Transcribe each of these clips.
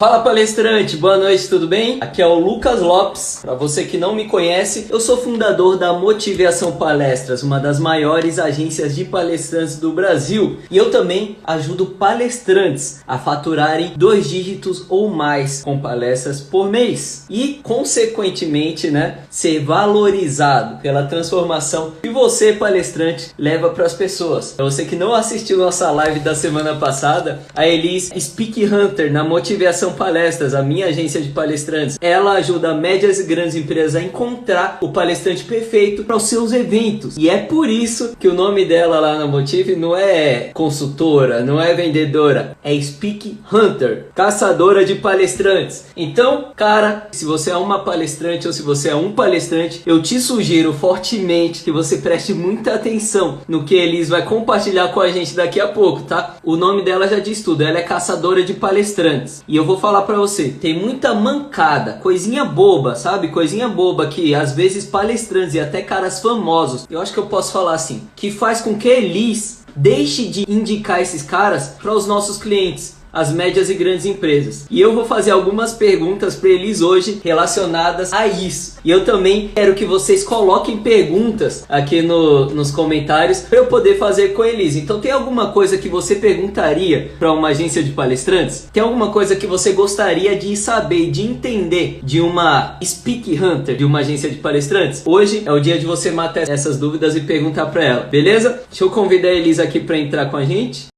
Fala palestrante, boa noite, tudo bem? Aqui é o Lucas Lopes. Para você que não me conhece, eu sou fundador da Motivação Palestras, uma das maiores agências de palestrantes do Brasil. E eu também ajudo palestrantes a faturarem 2 dígitos ou mais com palestras por mês. E, consequentemente, ser valorizado pela transformação que você, palestrante, leva para as pessoas. Para você que não assistiu nossa live da semana passada, a Elis Speak Hunter na Motivação Palestras, a minha agência de palestrantes, ela ajuda médias e grandes empresas a encontrar o palestrante perfeito para os seus eventos. E é por isso que o nome dela lá na Motive não é consultora, não é vendedora, é Speak Hunter, caçadora de palestrantes. Então, cara, se você é uma palestrante ou se você é um palestrante, eu te sugiro fortemente que você preste muita atenção no que Elis vai compartilhar com a gente daqui a pouco, tá? O nome dela já diz tudo, ela é caçadora de palestrantes. E eu vou falar pra você, tem muita mancada, coisinha boba, sabe? Coisinha boba que às vezes palestrantes e até caras famosos, eu acho que eu posso falar assim, que faz com que Elis deixe de indicar esses caras para os nossos clientes, as médias e grandes empresas. E eu vou fazer algumas perguntas para eles hoje relacionadas a isso. E eu também quero que vocês coloquem perguntas aqui nos comentários para eu poder fazer com eles. Então tem alguma coisa que você perguntaria para uma agência de palestrantes? Tem alguma coisa que você gostaria de saber, de entender de uma Speak Hunter, de uma agência de palestrantes? Hoje é o dia de você matar essas dúvidas e perguntar para ela, beleza? Deixa eu convidar a Elis aqui para entrar com a gente.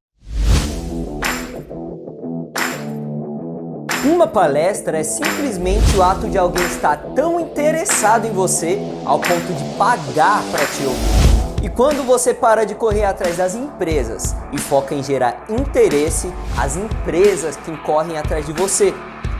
Uma palestra é simplesmente o ato de alguém estar tão interessado em você ao ponto de pagar para te ouvir. E quando você para de correr atrás das empresas e foca em gerar interesse, as empresas que correm atrás de você.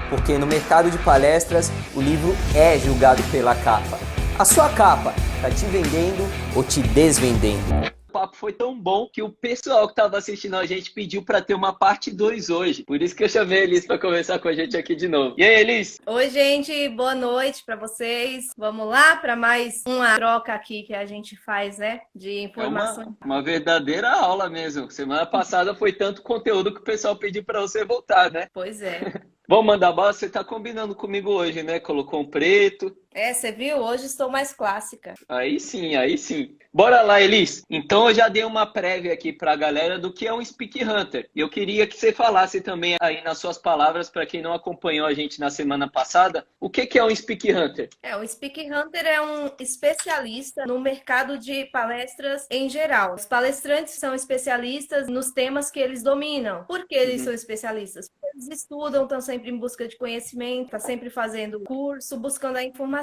Porque no mercado de palestras, o livro é julgado pela capa. A sua capa está te vendendo ou te desvendendo? O papo foi tão bom que o pessoal que estava assistindo a gente pediu para ter uma parte 2 hoje. Por isso que eu chamei a Elis para conversar com a gente aqui de novo. E aí, Elis? Oi, gente, boa noite para vocês. Vamos lá para mais uma troca aqui que a gente faz, de informações. É uma verdadeira aula mesmo. Semana passada foi tanto conteúdo que o pessoal pediu para você voltar, né? Pois é. Vamos mandar bala? Você tá combinando comigo hoje, né? Colocou um preto. Você viu? Hoje estou mais clássica. Aí sim, aí sim. Bora lá, Elis. Então eu já dei uma prévia aqui pra galera do que é um Speak Hunter. Eu queria que você falasse também aí nas suas palavras, para quem não acompanhou a gente na semana passada, o que é um Speak Hunter? O Speak Hunter é um especialista no mercado de palestras em geral. Os palestrantes são especialistas nos temas que eles dominam. Por que eles são especialistas? Porque eles estudam, estão sempre em busca de conhecimento, estão sempre fazendo curso, buscando a informação.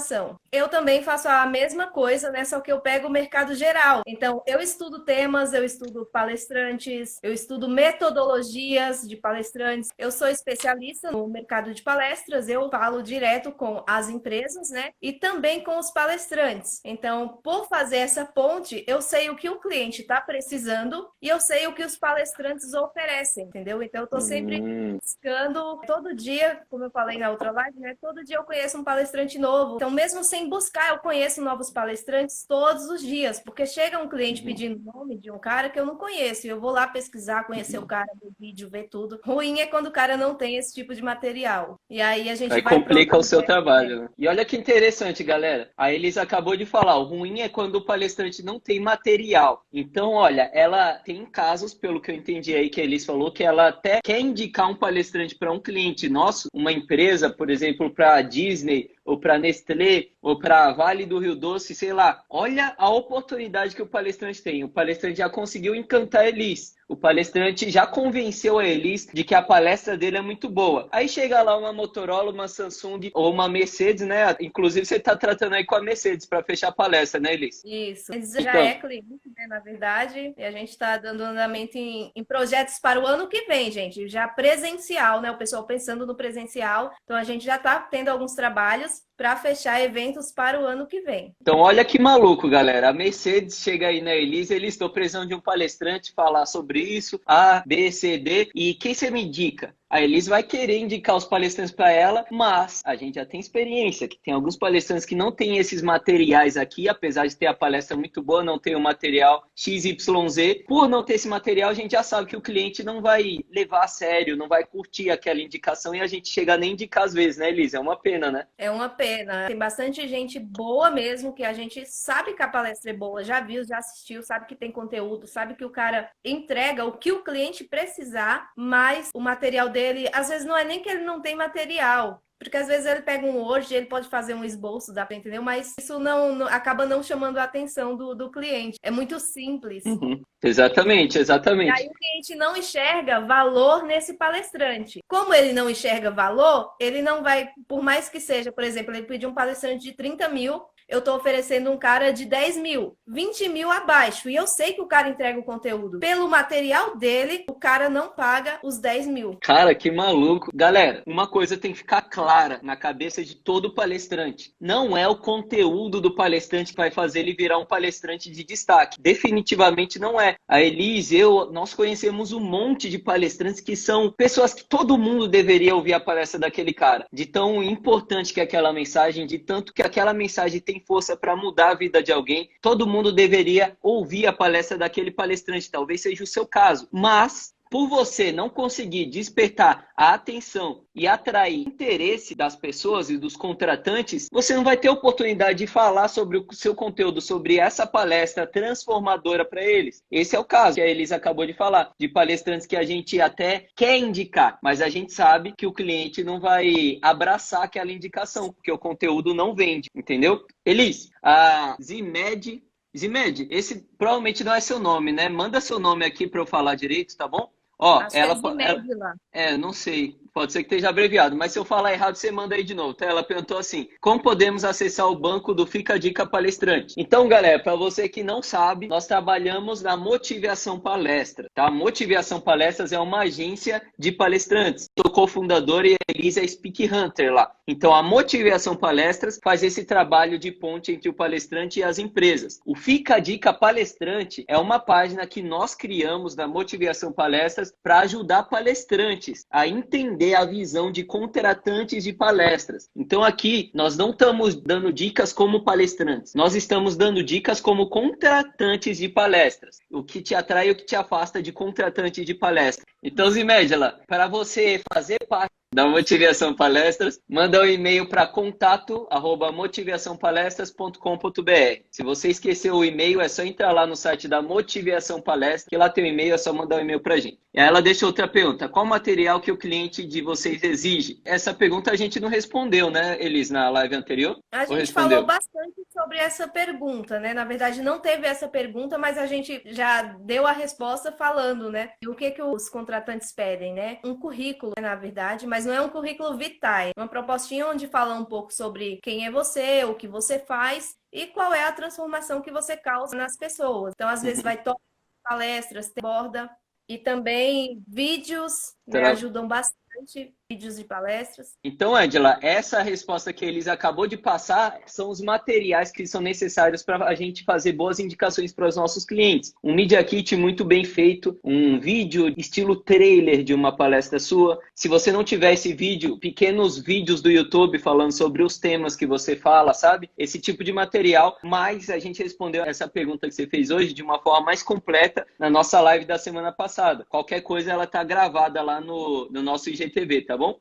Eu também faço a mesma coisa, só que eu pego o mercado geral. Então, eu estudo temas, eu estudo palestrantes, eu estudo metodologias de palestrantes. Eu sou especialista no mercado de palestras, eu falo direto com as empresas, e também com os palestrantes. Então, por fazer essa ponte, eu sei o que o cliente está precisando e eu sei o que os palestrantes oferecem, entendeu? Então, eu estou sempre buscando, todo dia, como eu falei na outra live, todo dia eu conheço um palestrante novo. Então, mesmo sem buscar, eu conheço novos palestrantes todos os dias, porque chega um cliente pedindo o nome de um cara que eu não conheço, e eu vou lá pesquisar, conhecer o cara, ver vídeo, ver tudo. Ruim é quando o cara não tem esse tipo de material. E aí a gente vai complica o seu trabalho, né? E olha que interessante, galera. A Elis acabou de falar, o ruim é quando o palestrante não tem material. Então, olha, ela tem casos, pelo que eu entendi aí que a Elis falou, que ela até quer indicar um palestrante para um cliente nosso, uma empresa, por exemplo, para a Disney, ou para Nestlé, ou para Vale do Rio Doce, sei lá. Olha a oportunidade que o palestrante tem. O palestrante já conseguiu encantar a Elis. O palestrante já convenceu a Elis de que a palestra dele é muito boa. Aí chega lá uma Motorola, uma Samsung ou uma Mercedes, né? Inclusive você está tratando aí com a Mercedes para fechar a palestra, né, Elis? Isso. Eles já é cliente, na verdade, e a gente está dando andamento em projetos para o ano que vem, gente. Já presencial, O pessoal pensando no presencial. Então a gente já está tendo alguns trabalhos. para fechar eventos para o ano que vem. Então, olha que maluco, galera. A Mercedes chega aí na Elise, eles estão precisando de um palestrante falar sobre isso, A, B, C, D. E quem você me indica? A Elise vai querer indicar os palestrantes para ela, mas a gente já tem experiência, que tem alguns palestrantes que não têm esses materiais aqui, apesar de ter a palestra muito boa, não tem o material XYZ. Por não ter esse material, a gente já sabe que o cliente não vai levar a sério, não vai curtir aquela indicação e a gente chega nem a indicar às vezes, né, Elise? É uma pena, né? É uma pena. Tem bastante gente boa mesmo, que a gente sabe que a palestra é boa, já viu, já assistiu, sabe que tem conteúdo, sabe que o cara entrega o que o cliente precisar, mas o material dele, às vezes não é nem que ele não tem material, porque às vezes ele pega um Word, ele pode fazer um esboço, dá para entender, mas isso acaba não chamando a atenção do cliente. É muito simples. Uhum. Exatamente, E exatamente. aí o cliente não enxerga valor nesse palestrante. Como ele não enxerga valor, ele não vai, por mais que seja, por exemplo, ele pediu um palestrante de 30 mil, eu estou oferecendo um cara de 10 mil, 20 mil abaixo. E eu sei que o cara entrega o conteúdo. Pelo material dele, o cara não paga os 10 mil. Cara, que maluco. Galera, uma coisa tem que ficar clara na cabeça de todo palestrante. Não é o conteúdo do palestrante que vai fazer ele virar um palestrante de destaque. Definitivamente não é. A Elise, nós conhecemos um monte de palestrantes que são pessoas que todo mundo deveria ouvir a palestra daquele cara. De tão importante que é aquela mensagem, de tanto que aquela mensagem tem força para mudar a vida de alguém, todo mundo deveria ouvir a palestra daquele palestrante. Talvez seja o seu caso. Mas por você não conseguir despertar a atenção e atrair interesse das pessoas e dos contratantes, você não vai ter oportunidade de falar sobre o seu conteúdo, sobre essa palestra transformadora para eles. Esse é o caso que a Elisa acabou de falar, de palestrantes que a gente até quer indicar, mas a gente sabe que o cliente não vai abraçar aquela indicação, porque o conteúdo não vende, entendeu? Elise, a Zimed, esse provavelmente não é seu nome, né? Manda seu nome aqui para eu falar direito, tá bom? Ó, Acho que é Zimed lá. não sei. Pode ser que esteja abreviado, mas se eu falar errado, você manda aí de novo, tá? Ela perguntou assim: como podemos acessar o banco do Fica a Dica Palestrante? Então, galera, para você que não sabe, nós trabalhamos na Motivação Palestra, tá? Motivação Palestras é uma agência de palestrantes. Sou cofundador e a Elisa é Speak Hunter lá. Então, a Motivação Palestras faz esse trabalho de ponte entre o palestrante e as empresas. O Fica a Dica Palestrante é uma página que nós criamos na Motivação Palestras para ajudar palestrantes a entender a visão de contratantes de palestras. Então aqui nós não estamos dando dicas como palestrantes, nós estamos dando dicas como contratantes de palestras. O que te atrai e o que te afasta de contratantes de palestra. Então, Zimédela, para você fazer parte da Motivação Palestras, manda um e-mail para contato@motivaçãopalestras.com.br. Se você esqueceu o e-mail, é só entrar lá no site da Motivação Palestras, que lá tem o e-mail, é só mandar um e-mail para a gente. E aí ela deixa outra pergunta: qual material que o cliente de vocês exige? Essa pergunta a gente não respondeu, né, Elis, na live anterior? A gente falou bastante sobre essa pergunta, né? Na verdade, não teve essa pergunta, mas a gente já deu a resposta falando, né? E o que os contratantes pedem, né? Um currículo, na verdade, mas não é um currículo vitae. Uma propostinha onde fala um pouco sobre quem é você, o que você faz e qual é a transformação que você causa nas pessoas. Então, às vezes, vai tocar palestras, borda e também vídeos, né? Ajudam bastante. Vídeos de palestras. Então, Angela, essa resposta que eles acabou de passar são os materiais que são necessários para a gente fazer boas indicações para os nossos clientes. Um Media Kit muito bem feito, um vídeo estilo trailer de uma palestra sua. Se você não tiver esse vídeo, pequenos vídeos do YouTube falando sobre os temas que você fala, sabe? Esse tipo de material. Mas a gente respondeu essa pergunta que você fez hoje de uma forma mais completa na nossa live da semana passada. Qualquer coisa, ela está gravada lá no nosso IGTV, tá bom?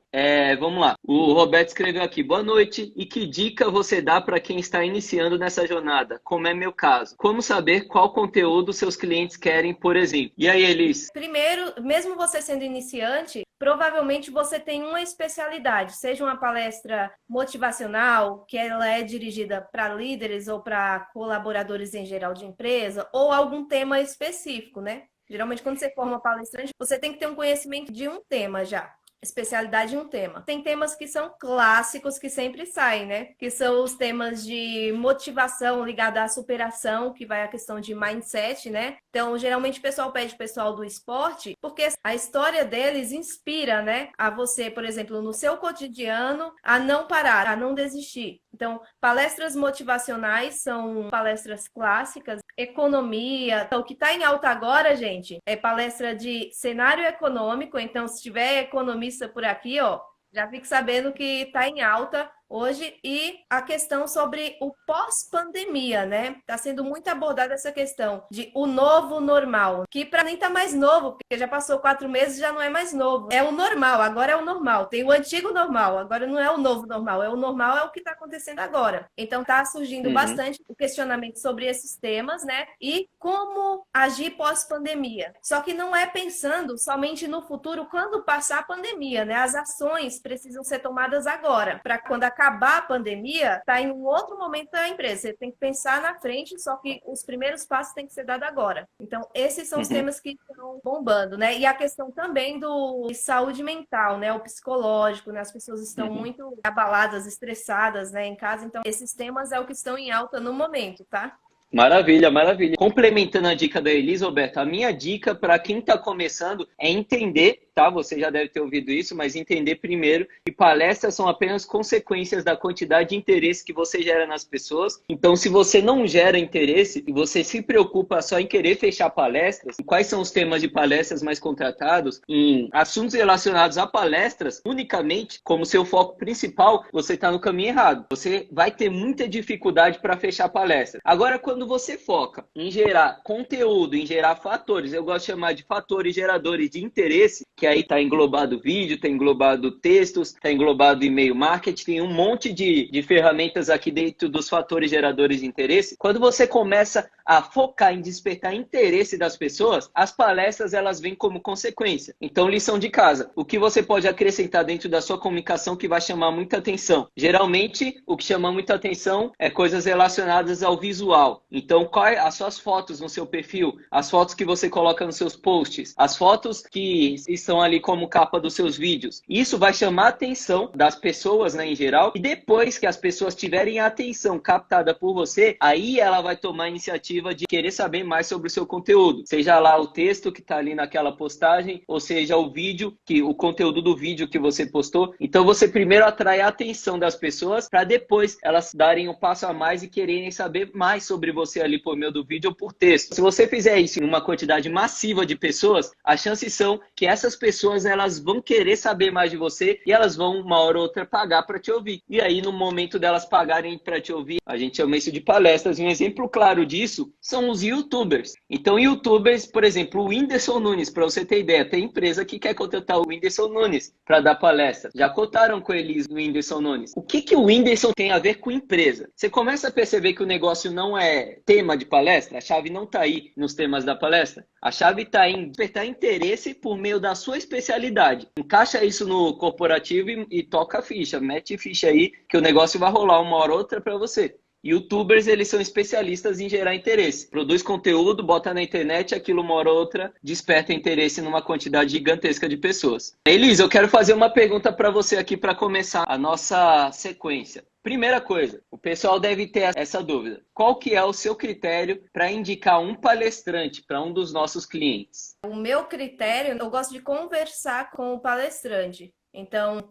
Vamos lá. O Roberto escreveu aqui: boa noite. E que dica você dá para quem está iniciando nessa jornada? Como é meu caso? Como saber qual conteúdo seus clientes querem, por exemplo? E aí, Elis? Primeiro, mesmo você sendo iniciante, provavelmente você tem uma especialidade, seja uma palestra motivacional, que ela é dirigida para líderes ou para colaboradores em geral de empresa, ou algum tema específico, né? Geralmente, quando você forma palestrante, você tem que ter um conhecimento de um tema já. especialidade em um tema. Tem temas que são clássicos, que sempre saem, né? Que são os temas de motivação ligada à superação, que vai a questão de mindset, né? Então, geralmente o pessoal pede o pessoal do esporte, porque a história deles inspira, né? A você, por exemplo, no seu cotidiano, a não parar, a não desistir. Então, palestras motivacionais são palestras clássicas, economia. Então, o que está em alta agora, gente, é palestra de cenário econômico. Então, se tiver economista por aqui, ó, já fique sabendo que está em alta hoje. E a questão sobre o pós-pandemia, né? Está sendo muito abordada essa questão de o novo normal, que para mim tá mais novo, porque já passou 4 meses e já não é mais novo. É o normal, agora é o normal. Tem o antigo normal, agora não é o novo normal. É o normal, é o que está acontecendo agora. Então tá surgindo bastante o questionamento sobre esses temas, né? E como agir pós-pandemia. Só que não é pensando somente no futuro quando passar a pandemia, né? As ações precisam ser tomadas agora, para quando acabar a pandemia, tá em um outro momento da empresa. Você tem que pensar na frente, só que os primeiros passos têm que ser dados agora. Então, esses são os temas que estão bombando, né? E a questão também do saúde mental, né? O psicológico, né? As pessoas estão muito abaladas, estressadas, né? Em casa. Então, esses temas é o que estão em alta no momento, tá? Maravilha, maravilha. Complementando a dica da Elisoberta, a minha dica para quem está começando é entender, tá? Você já deve ter ouvido isso, mas entender primeiro que palestras são apenas consequências da quantidade de interesse que você gera nas pessoas. Então, se você não gera interesse e você se preocupa só em querer fechar palestras, quais são os temas de palestras mais contratados? Em assuntos relacionados a palestras, unicamente, como seu foco principal, você está no caminho errado. Você vai ter muita dificuldade para fechar palestra. Agora, quando você foca em gerar conteúdo, em gerar fatores, eu gosto de chamar de fatores geradores de interesse, que aí está englobado vídeo, está englobado textos, está englobado e-mail marketing, tem um monte de ferramentas aqui dentro dos fatores geradores de interesse. Quando você começa a focar em despertar interesse das pessoas, as palestras elas vêm como consequência. Então, lição de casa. O que você pode acrescentar dentro da sua comunicação que vai chamar muita atenção? Geralmente, o que chama muita atenção é coisas relacionadas ao visual. Então, quais as suas fotos no seu perfil, as fotos que você coloca nos seus posts, as fotos que estão ali como capa dos seus vídeos. Isso vai chamar a atenção das pessoas, né, em geral. E depois que as pessoas tiverem a atenção captada por você, aí ela vai tomar a iniciativa de querer saber mais sobre o seu conteúdo. Seja lá o texto que está ali naquela postagem, ou seja o vídeo, o conteúdo do vídeo que você postou. Então, você primeiro atrai a atenção das pessoas para depois elas darem um passo a mais e quererem saber mais sobre você ali por meio do vídeo ou por texto. Se você fizer isso em uma quantidade massiva de pessoas, as chances são que essas pessoas elas vão querer saber mais de você e elas vão uma hora ou outra pagar para te ouvir. E aí no momento delas pagarem para te ouvir, a gente chama isso de palestras. E um exemplo claro disso são os YouTubers. Então YouTubers, por exemplo, o Whindersson Nunes, para você ter ideia, tem empresa que quer contratar o Whindersson Nunes para dar palestra. Já cotaram com eles o Whindersson Nunes. O que o Whindersson tem a ver com empresa? Você começa a perceber que o negócio não é tema de palestra, a chave não está aí nos temas da palestra. A chave está em despertar interesse por meio da sua especialidade. Encaixa isso no corporativo e toca a ficha, mete ficha aí que o negócio vai rolar uma hora ou outra para você. YouTubers, eles são especialistas em gerar interesse. Produz conteúdo, bota na internet, aquilo uma hora ou outra desperta interesse numa quantidade gigantesca de pessoas. Elisa, eu quero fazer uma pergunta para você aqui para começar a nossa sequência. Primeira coisa, o pessoal deve ter essa dúvida. Qual que é o seu critério para indicar um palestrante para um dos nossos clientes? O meu critério, eu gosto de conversar com o palestrante. Então,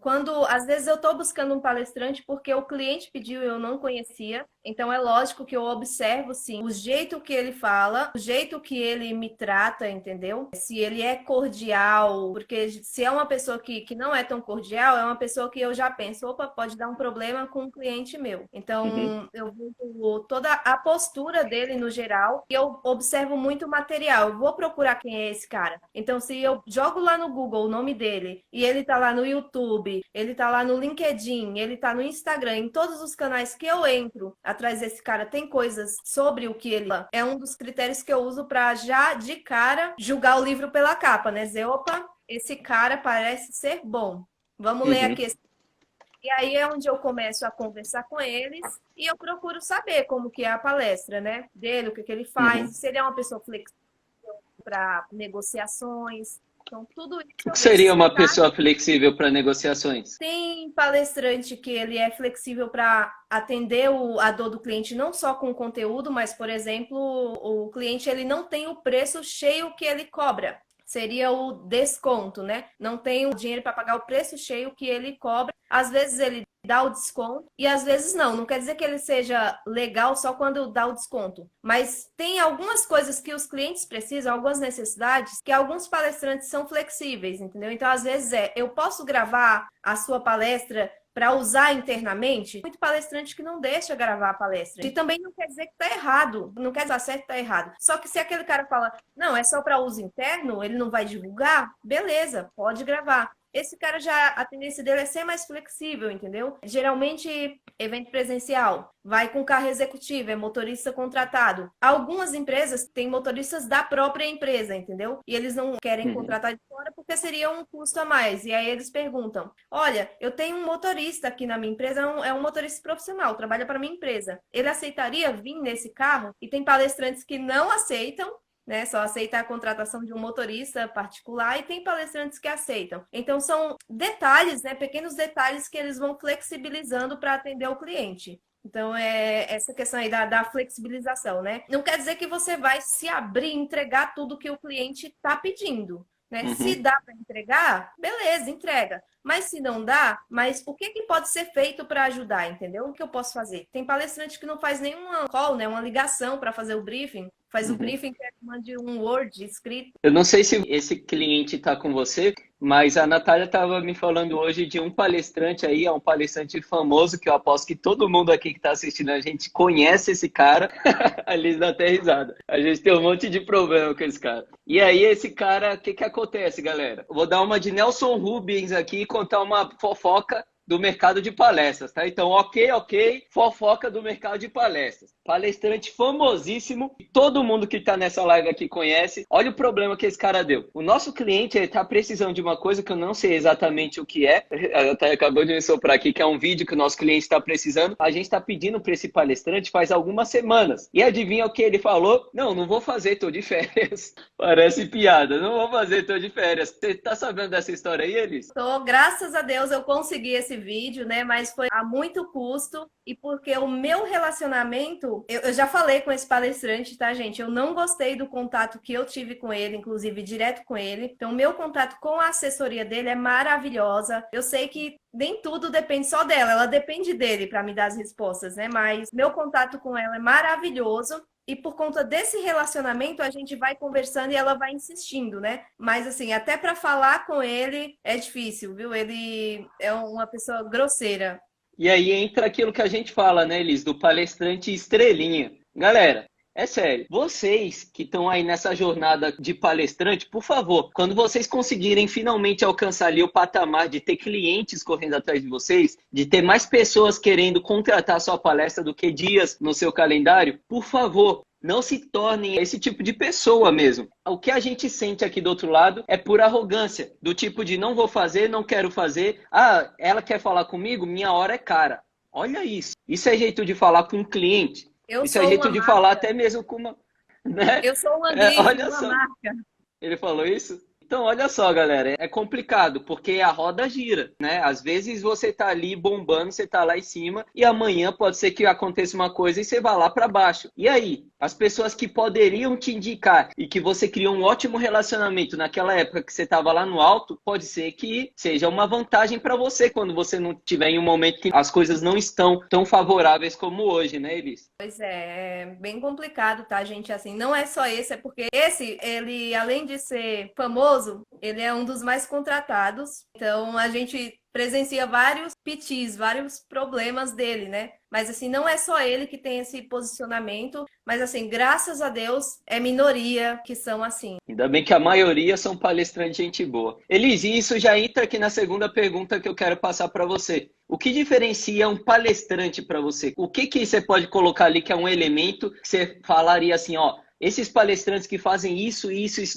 às vezes eu estou buscando um palestrante porque o cliente pediu e eu não conhecia, então é lógico que eu observo, sim, o jeito que ele fala, o jeito que ele me trata, entendeu? Se ele é cordial, porque se é uma pessoa que não é tão cordial, é uma pessoa que eu já penso, opa, pode dar um problema com um cliente meu. Então, eu vejo toda a postura dele no geral e eu observo muito o material. Eu vou procurar quem é esse cara. Então, se eu jogo lá no Google o nome dele e ele tá lá no YouTube, ele tá lá no LinkedIn, ele tá no Instagram, em todos os canais que eu entro, atrás desse cara tem coisas sobre o que ele é um dos critérios que eu uso para já de cara julgar o livro pela capa, né? Dizer, opa, esse cara parece ser bom. Vamos ler aqui. E aí é onde eu começo a conversar com eles e eu procuro saber como que é a palestra, né? Dele, o que ele faz, se ele é uma pessoa flexível para negociações, Então, tudo isso O eu que vejo. seria uma pessoa flexível para negociações? Tem palestrante que ele é flexível para atender a dor do cliente não só com o conteúdo, mas, por exemplo, o cliente ele não tem o preço cheio que ele cobra. Seria o desconto, né? Não tem o dinheiro para pagar o preço cheio que ele cobra. Às vezes ele dá o desconto e às vezes não. Não quer dizer que ele seja legal só quando dá o desconto. Mas tem algumas coisas que os clientes precisam, algumas necessidades, que alguns palestrantes são flexíveis, entendeu? Então, às vezes eu posso gravar a sua palestra para usar internamente, muito palestrante que não deixa gravar a palestra. E também não quer dizer que está errado, não quer dizer certo que está errado. Só que se aquele cara fala, não, é só para uso interno, ele não vai divulgar, beleza, pode gravar. Esse cara já, a tendência dele é ser mais flexível, entendeu? Geralmente, evento presencial, vai com carro executivo, é motorista contratado. Algumas empresas têm motoristas da própria empresa, entendeu? E eles não querem contratar de fora porque seria um custo a mais. E aí eles perguntam: olha, eu tenho um motorista aqui na minha empresa, é um motorista profissional, trabalha para minha empresa. Ele aceitaria vir nesse carro? E tem palestrantes que não aceitam, né? Só aceita a contratação de um motorista particular e tem palestrantes que aceitam. Então, são detalhes, né? Pequenos detalhes que eles vão flexibilizando para atender o cliente. Então, é essa questão aí da flexibilização, né? Não quer dizer que você vai se abrir e entregar tudo que o cliente está pedindo, né? Se dá para entregar, beleza, entrega. Mas se não dá, mas o que pode ser feito para ajudar, entendeu? O que eu posso fazer? Tem palestrante que não faz nenhuma call, né? Uma ligação para fazer o briefing. Faz o briefing que é de um Word escrito. Eu não sei se esse cliente está com você, mas a Natália estava me falando hoje de um palestrante aí, é um palestrante famoso, que eu aposto que todo mundo aqui que está assistindo a gente conhece esse cara. A Liz dá até risada. A gente tem um monte de problema com esse cara. E aí esse cara, o que acontece, galera? Eu vou dar uma de Nelson Rubens aqui e contar uma fofoca do mercado de palestras, tá? Então, ok, fofoca do mercado de palestras. Palestrante famosíssimo, todo mundo que tá nessa live aqui conhece. Olha o problema que esse cara deu. O nosso cliente, ele tá precisando de uma coisa que eu não sei exatamente o que é. Até acabou de me soprar aqui, que é um vídeo que o nosso cliente está precisando. A gente tá pedindo para esse palestrante faz algumas semanas. E adivinha o que ele falou? Não vou fazer, tô de férias. Parece piada, não vou fazer, tô de férias. Você tá sabendo dessa história aí, Elis? Tô, graças a Deus eu consegui esse vídeo, né? Mas foi a muito custo e porque o meu relacionamento, eu já falei com esse palestrante, tá, gente? Eu não gostei do contato que eu tive com ele, inclusive direto com ele. Então, o meu contato com a assessoria dele é maravilhosa. Eu sei que nem tudo depende só dela, ela depende dele para me dar as respostas, né? Mas meu contato com ela é maravilhoso. E por conta desse relacionamento, a gente vai conversando e ela vai insistindo, né? Mas, assim, até para falar com ele é difícil, viu? Ele é uma pessoa grosseira. E aí entra aquilo que a gente fala, né, Elis, do palestrante estrelinha. Galera, é sério, vocês que estão aí nessa jornada de palestrante, por favor, quando vocês conseguirem finalmente alcançar ali o patamar de ter clientes correndo atrás de vocês, de ter mais pessoas querendo contratar a sua palestra do que dias no seu calendário, por favor, não se tornem esse tipo de pessoa mesmo. O que a gente sente aqui do outro lado é por arrogância, do tipo de não vou fazer, não quero fazer. Ah, ela quer falar comigo, minha hora é cara. Olha isso. Isso é jeito de falar com um cliente. Isso é jeito de falar até mesmo com uma... Né? Eu sou uma gig, olha uma só. marca. Ele falou isso? Então, olha só, galera, é complicado, porque a roda gira, né? Às vezes você tá ali bombando, você tá lá em cima, e amanhã pode ser que aconteça uma coisa e você vá lá para baixo. E aí, as pessoas que poderiam te indicar e que você criou um ótimo relacionamento naquela época que você estava lá no alto, pode ser que seja uma vantagem para você quando você não tiver em um momento que as coisas não estão tão favoráveis como hoje, né, Elis? Pois é bem complicado, tá, gente? Assim, não é só esse, é porque esse, ele, além de ser famoso, ele é um dos mais contratados. Então, a gente presencia vários pitis, vários problemas dele, né? Mas, assim, não é só ele que tem esse posicionamento, mas, assim, graças a Deus, é minoria que são assim. Ainda bem que a maioria são palestrantes de gente boa. Elis, e isso já entra aqui na segunda pergunta que eu quero passar para você. O que diferencia um palestrante para você? O que você pode colocar ali que é um elemento que você falaria assim, ó, esses palestrantes que fazem isso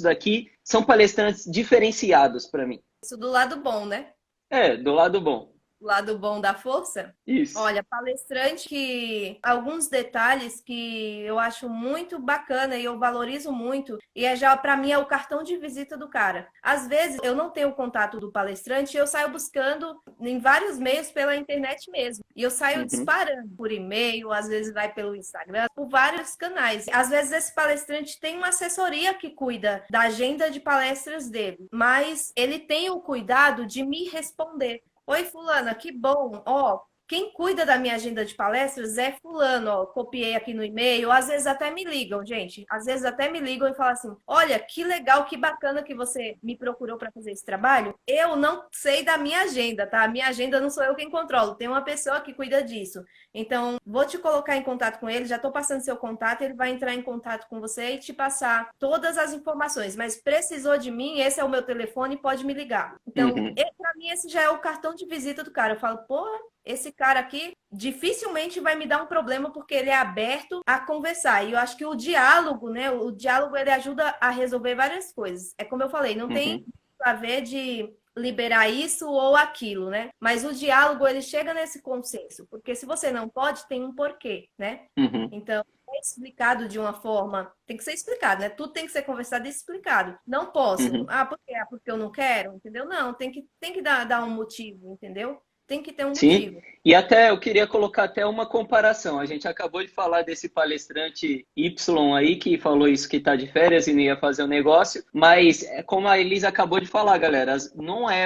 daqui, são palestrantes diferenciados para mim? Isso do lado bom, né? É, do lado bom. lado bom da força? Isso. Olha, palestrante que alguns detalhes que eu acho muito bacana e eu valorizo muito, e é já para mim é o cartão de visita do cara. Às vezes eu não tenho o contato do palestrante e eu saio buscando em vários meios pela internet mesmo. E eu saio Uhum. disparando por e-mail, às vezes vai pelo Instagram, por vários canais. Às vezes esse palestrante tem uma assessoria que cuida da agenda de palestras dele, mas ele tem o cuidado de me responder. Oi, fulana, que bom. Ó, quem cuida da minha agenda de palestras é fulano, ó, copiei aqui no e-mail. Às vezes até me ligam, gente. Às vezes até me ligam e falam assim: olha, que legal, que bacana que você me procurou para fazer esse trabalho. Eu não sei da minha agenda, tá? A minha agenda não sou eu quem controlo, tem uma pessoa que cuida disso. Então, vou te colocar em contato com ele, já estou passando seu contato, ele vai entrar em contato com você e te passar todas as informações. Mas precisou de mim, esse é o meu telefone, pode me ligar. Então, Uhum. para mim, esse já é o cartão de visita do cara. Eu falo, pô, esse cara aqui dificilmente vai me dar um problema porque ele é aberto a conversar. E eu acho que o diálogo, né? O diálogo ele ajuda a resolver várias coisas. É como eu falei, não tem Uhum. a ver de liberar isso ou aquilo, né? Mas o diálogo ele chega nesse consenso, porque se você não pode, tem um porquê, né? Uhum. Então, é explicado de uma forma, tem que ser explicado, né? Tudo tem que ser conversado e explicado. Não posso. Uhum. Ah, por quê? Ah, porque eu não quero, entendeu? Não, tem que dar um motivo, entendeu? Tem que ter um Sim, motivo. e até eu queria colocar até uma comparação. A gente acabou de falar desse palestrante Y aí que falou isso que está de férias e não ia fazer o negócio, mas como a Elisa acabou de falar, galera, não é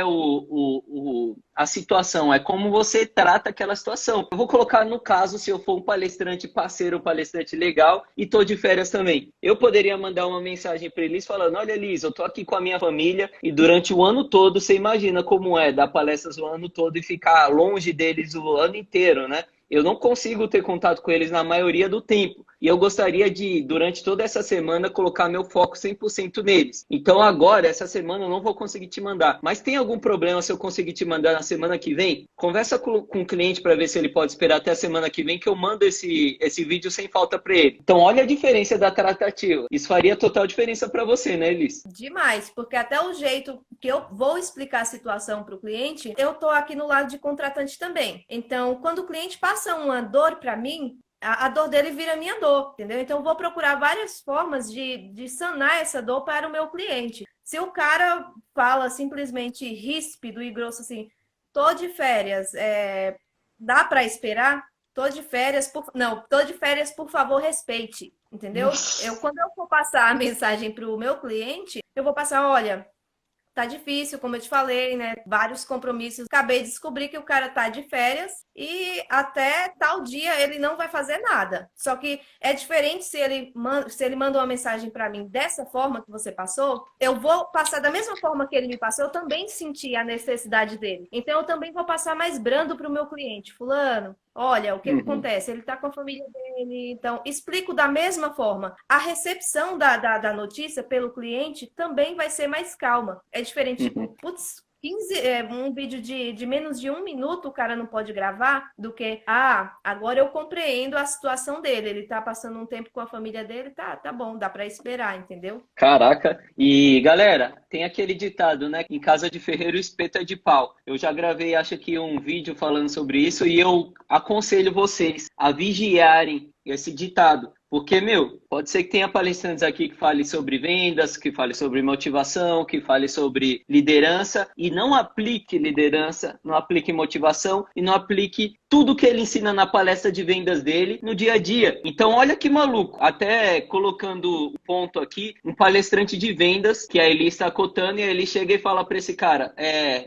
a situação, é como você trata aquela situação. Eu vou colocar no caso se eu for um palestrante parceiro, um palestrante legal e tô de férias também. Eu poderia mandar uma mensagem para Elisa falando: olha, Elisa, eu tô aqui com a minha família e durante o ano todo, você imagina como é dar palestras o ano todo e ficar longe deles o ano inteiro, né? Eu não consigo ter contato com eles na maioria do tempo. E eu gostaria de, durante toda essa semana, colocar meu foco 100% neles. Então agora, essa semana, eu não vou conseguir te mandar. Mas tem algum problema se eu conseguir te mandar na semana que vem? Conversa com o cliente para ver se ele pode esperar até a semana que vem, que eu mando esse vídeo sem falta para ele. Então olha a diferença da tratativa. Isso faria total diferença para você, né, Elis? Demais, porque até o jeito que eu vou explicar a situação para o cliente, eu tô aqui no lado de contratante também. Então, quando o cliente passa uma dor para mim, a dor dele vira minha dor, entendeu? Então, eu vou procurar várias formas de sanar essa dor para o meu cliente. Se o cara fala simplesmente ríspido e grosso assim, tô de férias, dá para esperar? Tô de férias, não, tô de férias, por favor, respeite, entendeu? Quando eu for passar a mensagem para o meu cliente, eu vou passar, olha, tá difícil, como eu te falei, né? Vários compromissos. Acabei de descobrir que o cara tá de férias e até tal dia ele não vai fazer nada. Só que é diferente se ele manda uma mensagem para mim dessa forma que você passou, eu vou passar da mesma forma que ele me passou, eu também senti a necessidade dele. Então eu também vou passar mais brando para o meu cliente. Fulano, olha, o que Uhum. acontece? Ele está com a família dele, então explico da mesma forma. A recepção da notícia pelo cliente também vai ser mais calma. É diferente, tipo, Uhum. putz, um vídeo de menos de 1 minuto o cara não pode gravar, do que, agora eu compreendo a situação dele. Ele tá passando um tempo com a família dele, tá bom, dá para esperar, entendeu? Caraca. E galera, tem aquele ditado, né? Em casa de ferreiro, o espeto é de pau. Eu já gravei, acho que um vídeo falando sobre isso e eu aconselho vocês a vigiarem esse ditado. Porque, meu, pode ser que tenha palestrantes aqui que fale sobre vendas, que fale sobre motivação, que fale sobre liderança e não aplique liderança, não aplique motivação e não aplique tudo que ele ensina na palestra de vendas dele no dia a dia. Então, olha que maluco. Até colocando o ponto aqui, um palestrante de vendas que a Eli está cotando e a Eli chega e fala para esse cara,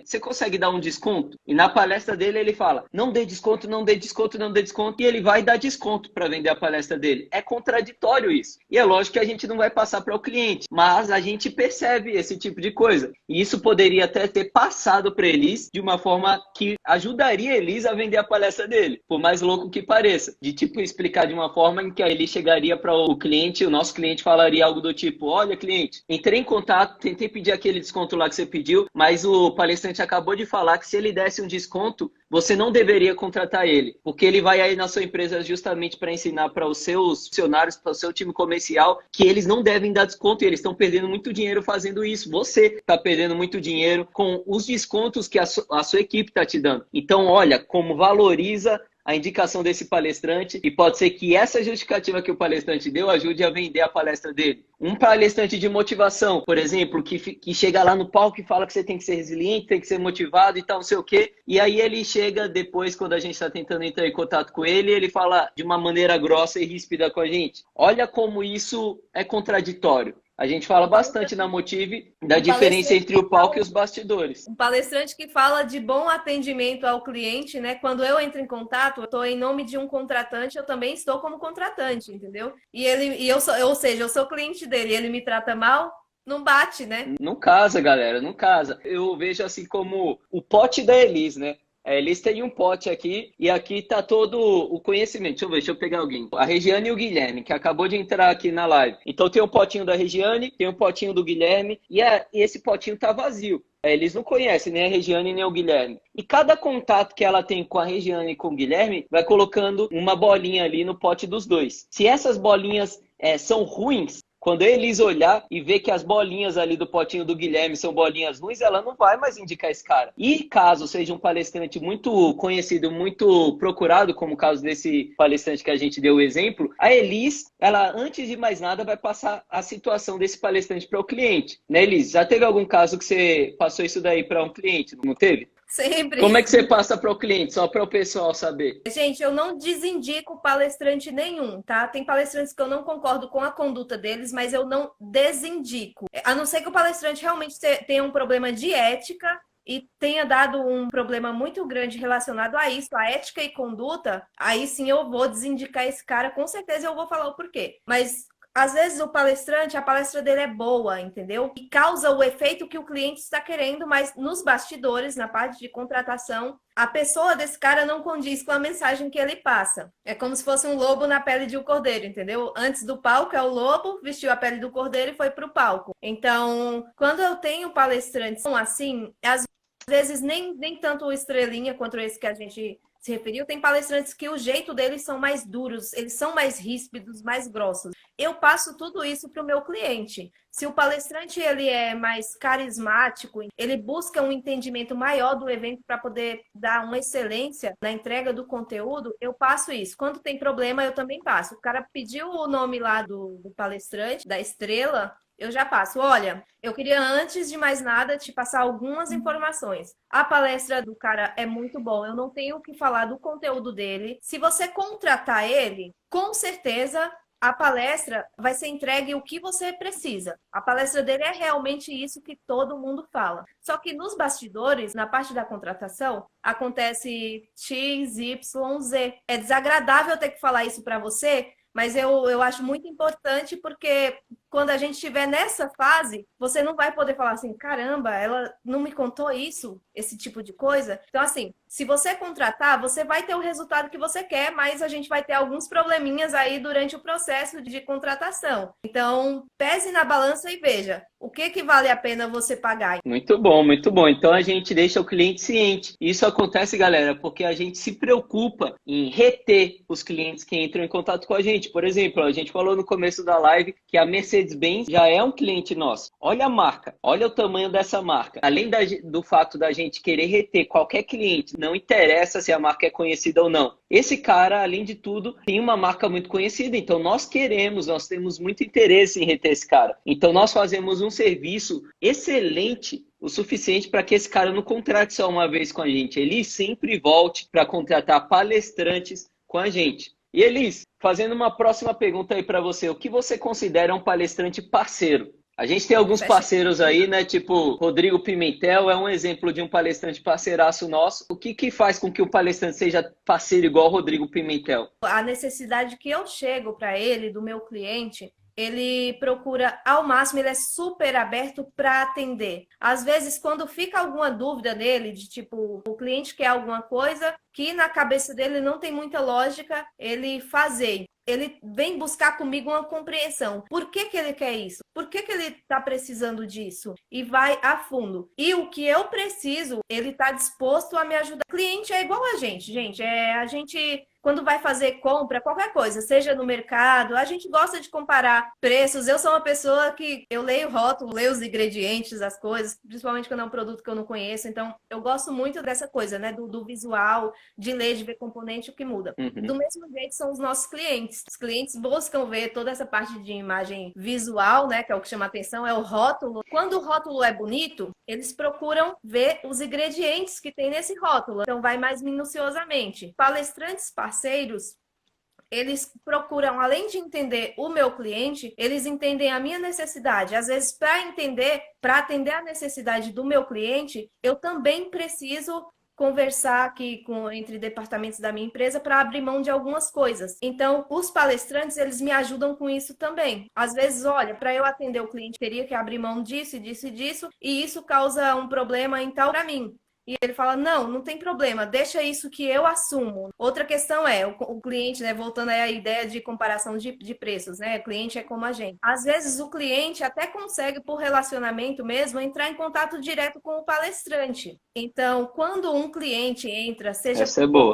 você consegue dar um desconto? E na palestra dele ele fala, não dê desconto, não dê desconto, não dê desconto. E ele vai dar desconto para vender a palestra dele. É contraditório isso. E é lógico que a gente não vai passar para o cliente, mas a gente percebe esse tipo de coisa. E isso poderia até ter passado para Elis de uma forma que ajudaria Elis a vender a palestra dele, por mais louco que pareça. De tipo explicar de uma forma em que a Elis chegaria para o cliente, o nosso cliente falaria algo do tipo, olha cliente, entrei em contato, tentei pedir aquele desconto lá que você pediu, mas o palestrante acabou de falar que se ele desse um desconto, você não deveria contratar ele, porque ele vai aí na sua empresa justamente para ensinar para os seus funcionários, para o seu time comercial, que eles não devem dar desconto e eles estão perdendo muito dinheiro fazendo isso. Você está perdendo muito dinheiro com os descontos que a sua equipe está te dando. Então, olha, como valoriza a indicação desse palestrante e pode ser que essa justificativa que o palestrante deu ajude a vender a palestra dele. Um palestrante de motivação, por exemplo, que chega lá no palco e fala que você tem que ser resiliente, tem que ser motivado e tal, não sei o quê. E aí ele chega depois, quando a gente está tentando entrar em contato com ele, ele fala de uma maneira grossa e ríspida com a gente. Olha como isso é contraditório. A gente fala bastante na Motive da diferença entre o palco e os bastidores. Um palestrante que fala de bom atendimento ao cliente, né? Quando eu entro em contato, eu estou em nome de um contratante, eu também estou como contratante, entendeu? Eu sou cliente dele, ele me trata mal, não bate, né? Não casa, galera, não casa. Eu vejo assim como o pote da Elis, né? Eles têm um pote aqui e aqui tá todo o conhecimento. Deixa eu pegar alguém. A Regiane e o Guilherme, que acabou de entrar aqui na live. Então tem um potinho da Regiane, tem um potinho do Guilherme e esse potinho tá vazio. Eles não conhecem nem a Regiane nem o Guilherme. E cada contato que ela tem com a Regiane e com o Guilherme vai colocando uma bolinha ali no pote dos dois. Se essas bolinhas são ruins, quando a Elis olhar e ver que as bolinhas ali do potinho do Guilherme são bolinhas ruins, ela não vai mais indicar esse cara. E caso seja um palestrante muito conhecido, muito procurado, como o caso desse palestrante que a gente deu o exemplo, a Elis, ela antes de mais nada vai passar a situação desse palestrante para o cliente. Né, Elis? Já teve algum caso que você passou isso daí para um cliente, não teve? Sempre. Como é que você passa para o cliente, só para o pessoal saber? Gente, eu não desindico palestrante nenhum, tá? Tem palestrantes que eu não concordo com a conduta deles, mas eu não desindico. A não ser que o palestrante realmente tenha um problema de ética e tenha dado um problema muito grande relacionado a isso, a ética e conduta, aí sim eu vou desindicar esse cara, com certeza eu vou falar o porquê. Mas às vezes o palestrante, a palestra dele é boa, entendeu? E causa o efeito que o cliente está querendo, mas nos bastidores, na parte de contratação, a pessoa desse cara não condiz com a mensagem que ele passa. É como se fosse um lobo na pele de um cordeiro, entendeu? Antes do palco é o lobo, vestiu a pele do cordeiro e foi para o palco. Então, quando eu tenho palestrantes assim, às vezes nem tanto o estrelinha quanto esse que a gente se referiu, tem palestrantes que o jeito deles são mais duros, eles são mais ríspidos, mais grossos. Eu passo tudo isso para o meu cliente. Se o palestrante ele é mais carismático, ele busca um entendimento maior do evento para poder dar uma excelência na entrega do conteúdo, eu passo isso. Quando tem problema, eu também passo. O cara pediu o nome lá do palestrante, da estrela, eu já passo. Olha, eu queria, antes de mais nada, te passar algumas informações. A palestra do cara é muito boa, eu não tenho o que falar do conteúdo dele. Se você contratar ele, com certeza a palestra vai ser entregue o que você precisa. A palestra dele é realmente isso que todo mundo fala. Só que nos bastidores, na parte da contratação, acontece X, Y, Z. É desagradável ter que falar isso para você, mas eu acho muito importante porque quando a gente estiver nessa fase, você não vai poder falar assim, caramba, ela não me contou isso, esse tipo de coisa. Então, assim, se você contratar, você vai ter o resultado que você quer, mas a gente vai ter alguns probleminhas aí durante o processo de contratação. Então, pese na balança e veja o que vale a pena você pagar. Muito bom, muito bom. Então a gente deixa o cliente ciente. Isso acontece, galera, porque a gente se preocupa em reter os clientes que entram em contato com a gente. Por exemplo, a gente falou no começo da live que a Mercedes-Benz já é um cliente nosso. Olha a marca, olha o tamanho dessa marca. Além do fato da gente querer reter qualquer cliente, não interessa se a marca é conhecida ou não. Esse cara, além de tudo, tem uma marca muito conhecida. Então nós temos muito interesse em reter esse cara. Então nós fazemos um serviço excelente o suficiente para que esse cara não contrate só uma vez com a gente. Ele sempre volte para contratar palestrantes com a gente. E Elis, fazendo uma próxima pergunta aí para você, o que você considera um palestrante parceiro? A gente tem alguns parceiros aí, né? Tipo, Rodrigo Pimentel é um exemplo de um palestrante parceiraço nosso. O que faz com que o palestrante seja parceiro igual o Rodrigo Pimentel? A necessidade que eu chego para ele, do meu cliente, ele procura ao máximo, ele é super aberto para atender. Às vezes, quando fica alguma dúvida nele, de tipo, o cliente quer alguma coisa que na cabeça dele não tem muita lógica ele fazer. ele vem buscar comigo uma compreensão. Por que que ele quer isso? Por que que ele está precisando disso? E vai a fundo. E o que eu preciso, ele está disposto a me ajudar. O cliente é igual a gente, gente. A gente... Quando vai fazer compra, qualquer coisa, seja no mercado, a gente gosta de comparar preços. Eu sou uma pessoa que eu leio o rótulo, leio os ingredientes, as coisas, principalmente quando é um produto que eu não conheço. Então, eu gosto muito dessa coisa, né? Do visual, de ler, de ver componente, o que muda. Do mesmo jeito são os nossos clientes. Os clientes buscam ver toda essa parte de imagem visual, né? Que é o que chama atenção, é o rótulo. Quando o rótulo é bonito, eles procuram ver os ingredientes que tem nesse rótulo. Então, vai mais minuciosamente. Palestrantes parceiros, eles procuram, além de entender o meu cliente, eles entendem a minha necessidade. Às vezes, para atender a necessidade do meu cliente, eu também preciso conversar aqui entre departamentos da minha empresa para abrir mão de algumas coisas. Então, os palestrantes, eles me ajudam com isso também. Às vezes, olha, para eu atender o cliente, teria que abrir mão disso, disso e disso, e isso causa um problema em tal para mim. E ele fala, não tem problema, deixa isso que eu assumo. Outra questão é, o cliente, né, voltando aí à ideia de comparação de preços, né, o cliente é como a gente. Às vezes o cliente até consegue, por relacionamento mesmo, entrar em contato direto com o palestrante. Então, quando um cliente entra,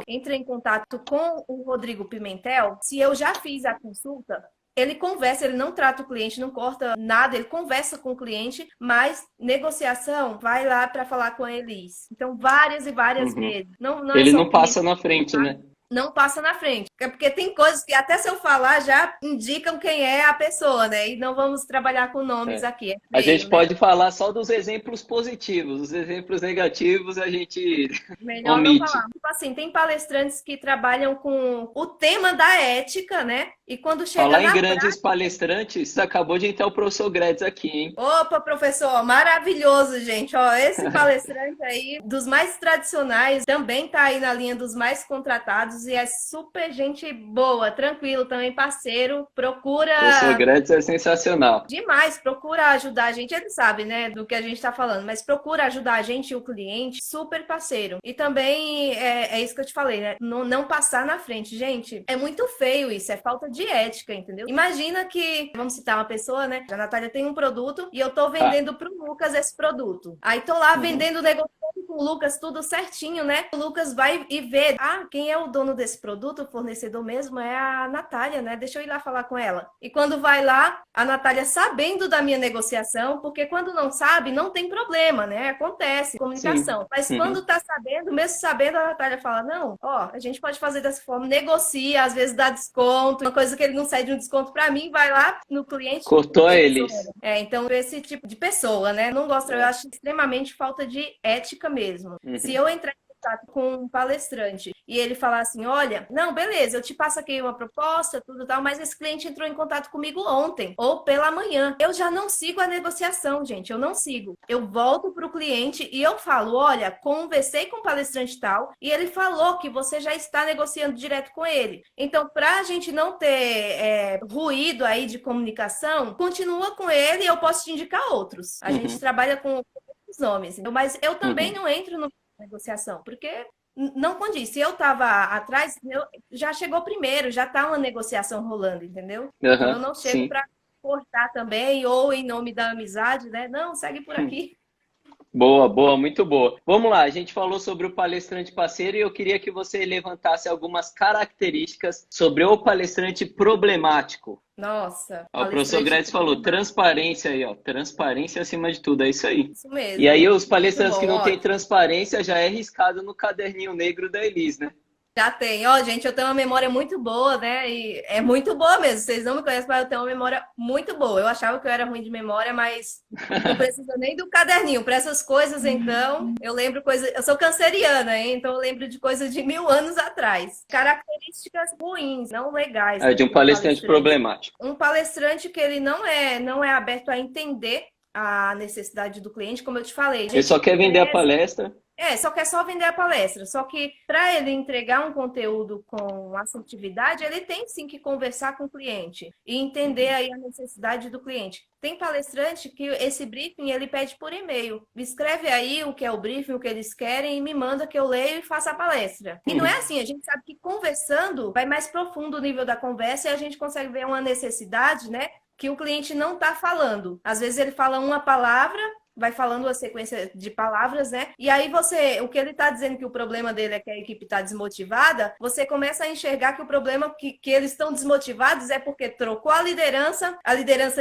entra em contato com o Rodrigo Pimentel, se eu já fiz a consulta, ele conversa, ele não trata o cliente, não corta nada, ele conversa com o cliente, mas negociação vai lá para falar com a Elis. Então, várias e várias vezes. Ele não passa na frente, né? Não passa na frente. É porque tem coisas que até se eu falar já indicam quem é a pessoa, né? E não vamos trabalhar com nomes aqui. A gente pode falar só dos exemplos positivos. Os exemplos negativos a gente melhor omite. Não falar. Tipo assim, tem palestrantes que trabalham com o tema da ética, né? E quando chega falar em grandes palestrantes, acabou de entrar o professor Gretz aqui, hein? Opa, professor, maravilhoso, gente. Ó, esse palestrante aí, dos mais tradicionais, também tá aí na linha dos mais contratados e é super gente boa, tranquilo, também parceiro. Procura... O professor Gretz é sensacional. Demais, procura ajudar a gente. Ele sabe, né, do que a gente tá falando, mas procura ajudar a gente e o cliente, super parceiro. E também é isso que eu te falei, né? Não passar na frente. Gente, é muito feio isso, é falta de ética, entendeu? Imagina que, vamos citar uma pessoa, né? A Natália tem um produto e eu tô vendendo pro Lucas esse produto. Aí tô lá vendendo, negociando com o Lucas, tudo certinho, né? O Lucas vai e vê, quem é o dono desse produto, o fornecedor mesmo, é a Natália, né? Deixa eu ir lá falar com ela. E quando vai lá, a Natália sabendo da minha negociação, porque quando não sabe, não tem problema, né? Acontece, comunicação. Sim. Mas quando tá sabendo, mesmo sabendo, a Natália fala, não, a gente pode fazer dessa forma, negocia, às vezes dá desconto, uma coisa que ele não cede um desconto pra mim, vai lá no cliente. Cortou eles. Então esse tipo de pessoa, né? Não gosto, eu acho extremamente falta de ética mesmo. Se eu entrar com um palestrante e ele falar assim, olha, não, beleza, eu te passo aqui uma proposta, tudo tal, mas esse cliente entrou em contato comigo ontem ou pela manhã. Eu já não sigo a negociação, gente, eu não sigo. Eu volto para o cliente e eu falo, olha, conversei com o palestrante tal e ele falou que você já está negociando direto com ele. Então, para a gente não ter ruído aí de comunicação, continua com ele e eu posso te indicar outros. A gente trabalha com os nomes, mas eu também não entro no negociação, porque não condiz. Se eu estava atrás, já chegou primeiro, já está uma negociação rolando, entendeu? Então, eu não chego para cortar também, ou em nome da amizade, né? Não, segue por aqui. Boa, muito boa. Vamos lá, a gente falou sobre o palestrante parceiro e eu queria que você levantasse algumas características sobre o palestrante problemático. Nossa. O professor Gretz falou, transparência aí, transparência acima de tudo, é isso aí. Isso mesmo. E aí os palestrantes que não têm transparência já é riscado no caderninho negro da Elis, né? Já tem. Gente, eu tenho uma memória muito boa, né? E é muito boa mesmo. Vocês não me conhecem, mas eu tenho uma memória muito boa. Eu achava que eu era ruim de memória, mas não precisa nem do caderninho. Para essas coisas, então, eu lembro coisas... Eu sou canceriana, hein? Então eu lembro de coisas de 1000 anos atrás. Características ruins, não legais. De um palestrante problemático. Um palestrante que ele não é aberto a entender a necessidade do cliente, como eu te falei. Ele só quer vender a palestra. Só quer só vender a palestra. Só que para ele entregar um conteúdo com assertividade, ele tem sim que conversar com o cliente e entender aí a necessidade do cliente. Tem palestrante que esse briefing ele pede por e-mail. Me escreve aí o que é o briefing, o que eles querem e me manda que eu leio e faça a palestra. E não é assim, a gente sabe que conversando vai mais profundo o nível da conversa e a gente consegue ver uma necessidade, né, que o cliente não está falando. Às vezes ele fala uma palavra, vai falando a sequência de palavras, né? E aí o que ele está dizendo que o problema dele é que a equipe está desmotivada, você começa a enxergar que o problema que eles estão desmotivados é porque trocou a liderança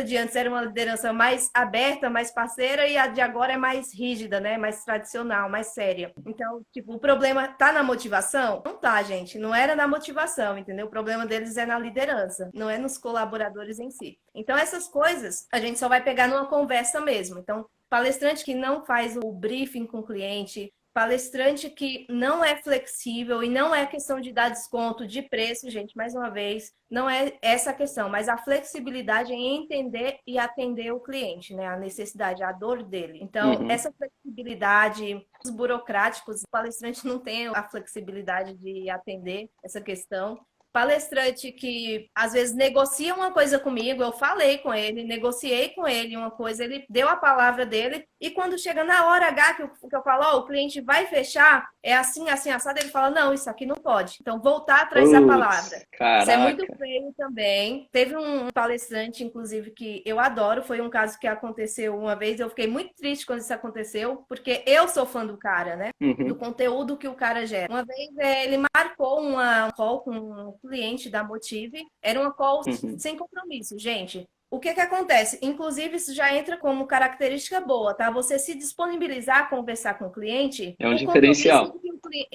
de antes era uma liderança mais aberta, mais parceira, e a de agora é mais rígida, né? Mais tradicional, mais séria. Então, tipo, o problema tá na motivação? Não tá, gente. Não era na motivação, entendeu? O problema deles é na liderança, não é nos colaboradores em si. Então, essas coisas a gente só vai pegar numa conversa mesmo. Então, palestrante que não faz o briefing com o cliente, palestrante que não é flexível e não é questão de dar desconto de preço, gente, mais uma vez, não é essa a questão, mas a flexibilidade em entender e atender o cliente, né? A necessidade, a dor dele. Então, essa flexibilidade, os burocráticos, o palestrante não tem a flexibilidade de atender essa questão. Palestrante que às vezes negocia uma coisa comigo, eu falei com ele, negociei com ele uma coisa, ele deu a palavra dele, e quando chega na hora H que eu falo, o cliente vai fechar, é assim, assim, assado, ele fala, não, isso aqui não pode. Então, voltar atrás da palavra. Caraca. Isso é muito feio também. Teve um palestrante, inclusive, que eu adoro, foi um caso que aconteceu uma vez, eu fiquei muito triste quando isso aconteceu, porque eu sou fã do cara, né? Do conteúdo que o cara gera. Uma vez ele marcou uma call com um cliente da Motive, era uma call sem compromisso, gente. O que acontece? Inclusive, isso já entra como característica boa, tá? Você se disponibilizar a conversar com o cliente... É um diferencial.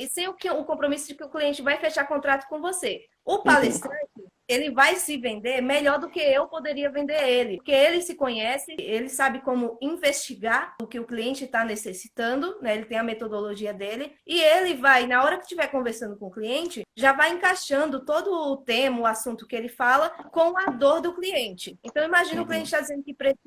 Sem o compromisso de que o cliente vai fechar contrato com você. O palestrante, ele vai se vender melhor do que eu poderia vender ele. Porque ele se conhece, ele sabe como investigar o que o cliente está necessitando, né? Ele tem a metodologia dele. E ele vai, na hora que estiver conversando com o cliente, já vai encaixando todo o tema, o assunto que ele fala, com a dor do cliente. Então, imagina o cliente está dizendo que precisa...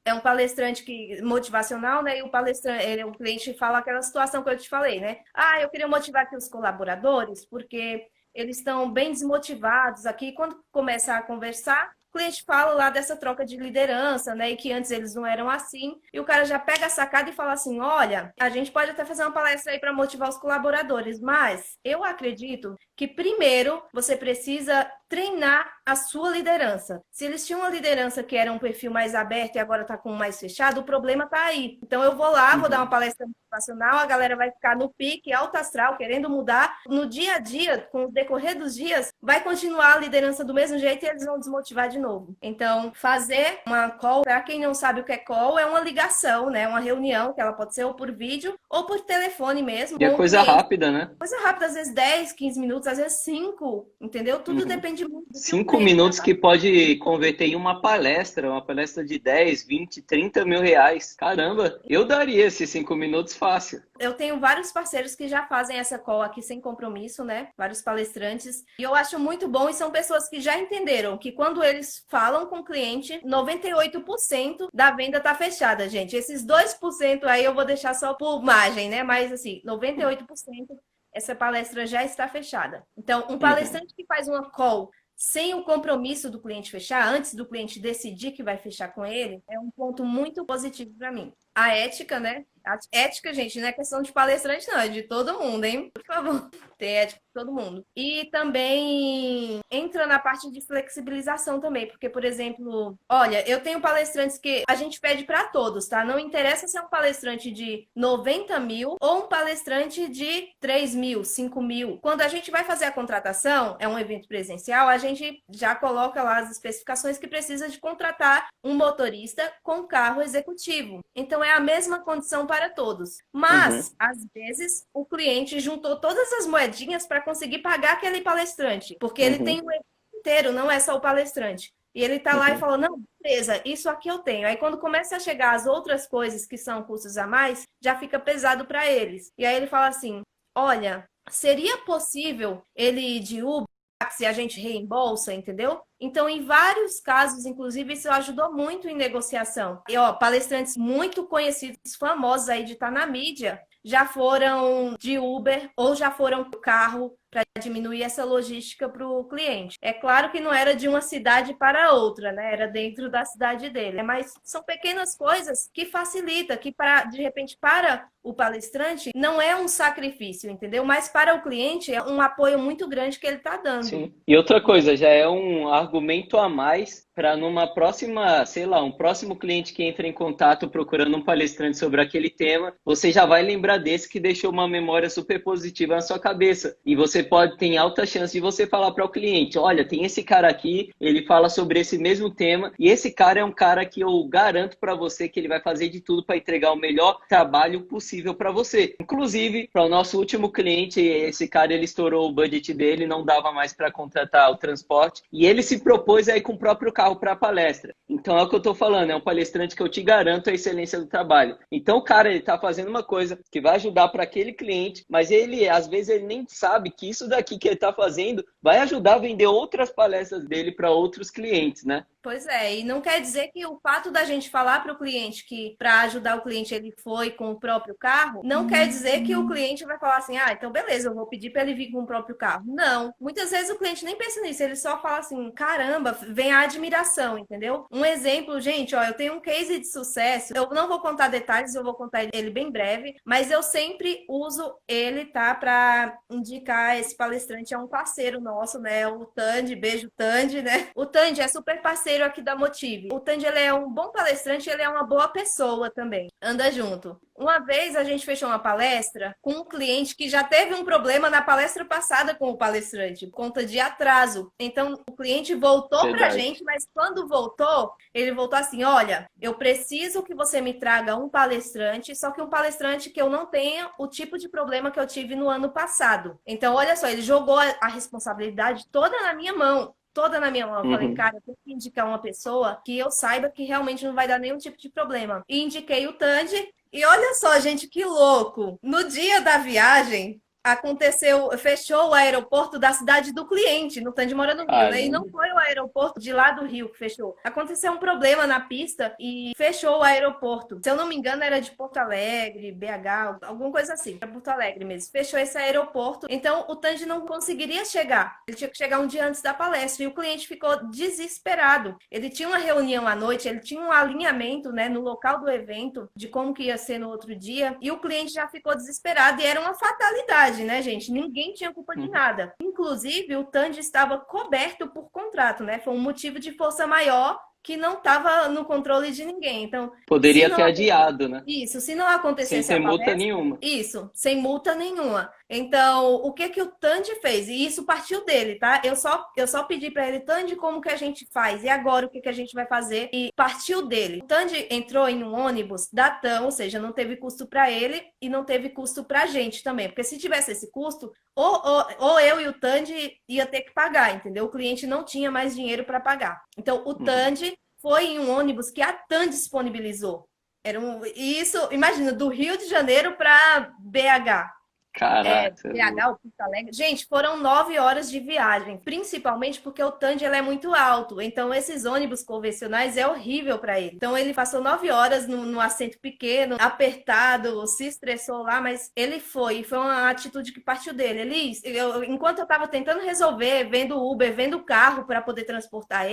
É um palestrante motivacional, né? E o cliente fala aquela situação que eu te falei, né? Ah, eu queria motivar aqui os colaboradores, porque eles estão bem desmotivados aqui. Quando começa a conversar, o cliente fala lá dessa troca de liderança, né? E que antes eles não eram assim. E o cara já pega a sacada e fala assim, olha, a gente pode até fazer uma palestra aí para motivar os colaboradores, mas eu acredito que primeiro você precisa treinar a sua liderança. Se eles tinham uma liderança que era um perfil mais aberto e agora está com um mais fechado, o problema está aí. Então eu vou lá, vou dar uma palestra motivacional, a galera vai ficar no pique, alto astral, querendo mudar. No dia a dia, com o decorrer dos dias, vai continuar a liderança do mesmo jeito e eles vão desmotivar de novo. Então, fazer uma call, para quem não sabe o que é call, é uma ligação, né? Uma reunião, que ela pode ser ou por vídeo ou por telefone mesmo. E é coisa rápida, né? Coisa rápida, às vezes 10, 15 minutos, às vezes 5, entendeu? Tudo depende muito. 5 minutos que pode converter em uma palestra de 10, 20, 30 mil reais. Caramba, eu daria esses 5 minutos fácil. Eu tenho vários parceiros que já fazem essa call aqui sem compromisso, né? Vários palestrantes. E eu acho muito bom, e são pessoas que já entenderam que quando eles falam com o cliente, 98% da venda tá fechada, gente. Esses 2% aí eu vou deixar só por margem, né? Mas assim, 98% essa palestra já está fechada. Então, um palestrante que faz uma call sem o compromisso do cliente fechar, antes do cliente decidir que vai fechar com ele, é um ponto muito positivo para mim. A ética, né? A ética, gente, não é questão de palestrante, não, é de todo mundo, hein? Por favor, tem ética de todo mundo. E também entra na parte de flexibilização também, porque, por exemplo, olha, eu tenho palestrantes que a gente pede para todos, tá? Não interessa se é um palestrante de 90 mil ou um palestrante de 3 mil, 5 mil. Quando a gente vai fazer a contratação, é um evento presencial, a gente já coloca lá as especificações que precisa de contratar um motorista com carro executivo. Então, é a mesma condição para todos. Mas, às vezes, o cliente juntou todas as moedinhas para conseguir pagar aquele palestrante, porque ele tem o evento inteiro, não é só o palestrante. E ele tá lá e fala, não, beleza, isso aqui eu tenho. Aí quando começa a chegar as outras coisas que são custos a mais, já fica pesado para eles. E aí ele fala assim, olha, seria possível ele ir de Uber se a gente reembolsa, entendeu? Então, em vários casos, inclusive, isso ajudou muito em negociação. E, ó, palestrantes muito conhecidos, famosos aí de estar na mídia, já foram de Uber ou já foram de carro para diminuir essa logística para o cliente. É claro que não era de uma cidade para outra, né? Era dentro da cidade dele. Mas são pequenas coisas que facilitam, que de repente para o palestrante não é um sacrifício, entendeu? Mas para o cliente é um apoio muito grande que ele está dando. Sim. E outra coisa, já é um argumento a mais para numa próxima, sei lá, um próximo cliente que entra em contato procurando um palestrante sobre aquele tema, você já vai lembrar desse que deixou uma memória super positiva na sua cabeça. E você tem alta chance de você falar para o cliente, olha, tem esse cara aqui, ele fala sobre esse mesmo tema, e esse cara é um cara que eu garanto para você que ele vai fazer de tudo para entregar o melhor trabalho possível para você. Inclusive, para o nosso último cliente, esse cara, ele estourou o budget dele, não dava mais para contratar o transporte, e ele se propôs aí com o próprio carro para a palestra. Então é o que eu estou falando, é um palestrante que eu te garanto a excelência do trabalho. Então o cara, ele está fazendo uma coisa que vai ajudar para aquele cliente, mas ele, às vezes, ele nem sabe que isso daqui que ele está fazendo vai ajudar a vender outras palestras dele para outros clientes, né? Pois é, e não quer dizer que o fato da gente falar para o cliente que para ajudar o cliente ele foi com o próprio carro, não quer dizer que o cliente vai falar assim, então beleza, eu vou pedir para ele vir com o próprio carro. Não, muitas vezes o cliente nem pensa nisso, ele só fala assim, caramba, vem a admiração, entendeu? Um exemplo, gente, eu tenho um case de sucesso, eu não vou contar detalhes, eu vou contar ele bem breve, mas eu sempre uso ele, tá, para indicar esse palestrante, é um parceiro nosso, né, o Tandy, beijo Tandy, né? O Tandy é super parceiro aqui da Motive. O Tandy, ele é um bom palestrante, ele é uma boa pessoa também. Anda junto. Uma vez a gente fechou uma palestra com um cliente que já teve um problema na palestra passada com o palestrante, por conta de atraso. Então, o cliente voltou pra gente, mas quando voltou, ele voltou assim, olha, eu preciso que você me traga um palestrante, só que um palestrante que eu não tenha o tipo de problema que eu tive no ano passado. Então, olha só, ele jogou a responsabilidade toda na minha mão. Toda na minha mão. Eu falei, cara, eu tenho que indicar uma pessoa que eu saiba que realmente não vai dar nenhum tipo de problema. E indiquei o Tandy. E olha só, gente, que louco. No dia da viagem, fechou o aeroporto da cidade do cliente, no Tandy mora no Rio, né? E não foi o aeroporto de lá do Rio que fechou. Aconteceu um problema na pista e fechou o aeroporto. Se eu não me engano, era de Porto Alegre, BH, alguma coisa assim. Era Porto Alegre mesmo. Fechou esse aeroporto. Então, o Tandy não conseguiria chegar. Ele tinha que chegar um dia antes da palestra. E o cliente ficou desesperado. Ele tinha uma reunião à noite, ele tinha um alinhamento, né, no local do evento, de como que ia ser no outro dia. E o cliente já ficou desesperado. E era uma fatalidade, né, gente? Ninguém tinha culpa de nada. Inclusive, o Tandy estava coberto por contrato, né? Foi um motivo de força maior que não estava no controle de ninguém. Então, poderia ter adiado, né? Isso, se não acontecesse sem multa nenhuma. Isso, sem multa nenhuma. Então, o que o Tandy fez? E isso partiu dele, tá? Eu só pedi para ele, Tandy, como que a gente faz? E agora o que a gente vai fazer? E partiu dele. O Tandy entrou em um ônibus da TAM, ou seja, não teve custo para ele e não teve custo para a gente também. Porque se tivesse esse custo, ou eu e o Tandy ia ter que pagar, entendeu? O cliente não tinha mais dinheiro para pagar. Então, o Tandy foi em um ônibus que a TAM disponibilizou. Isso, imagina, do Rio de Janeiro para BH. Caraca. BH ou Porto Alegre. Gente, foram 9 horas de viagem, principalmente porque o Tandy é muito alto. Então, esses ônibus convencionais é horrível para ele. Então, ele passou 9 horas no assento pequeno, apertado, se estressou lá, mas ele foi. E foi uma atitude que partiu dele. Enquanto eu estava tentando resolver, vendo Uber, vendo carro para poder transportar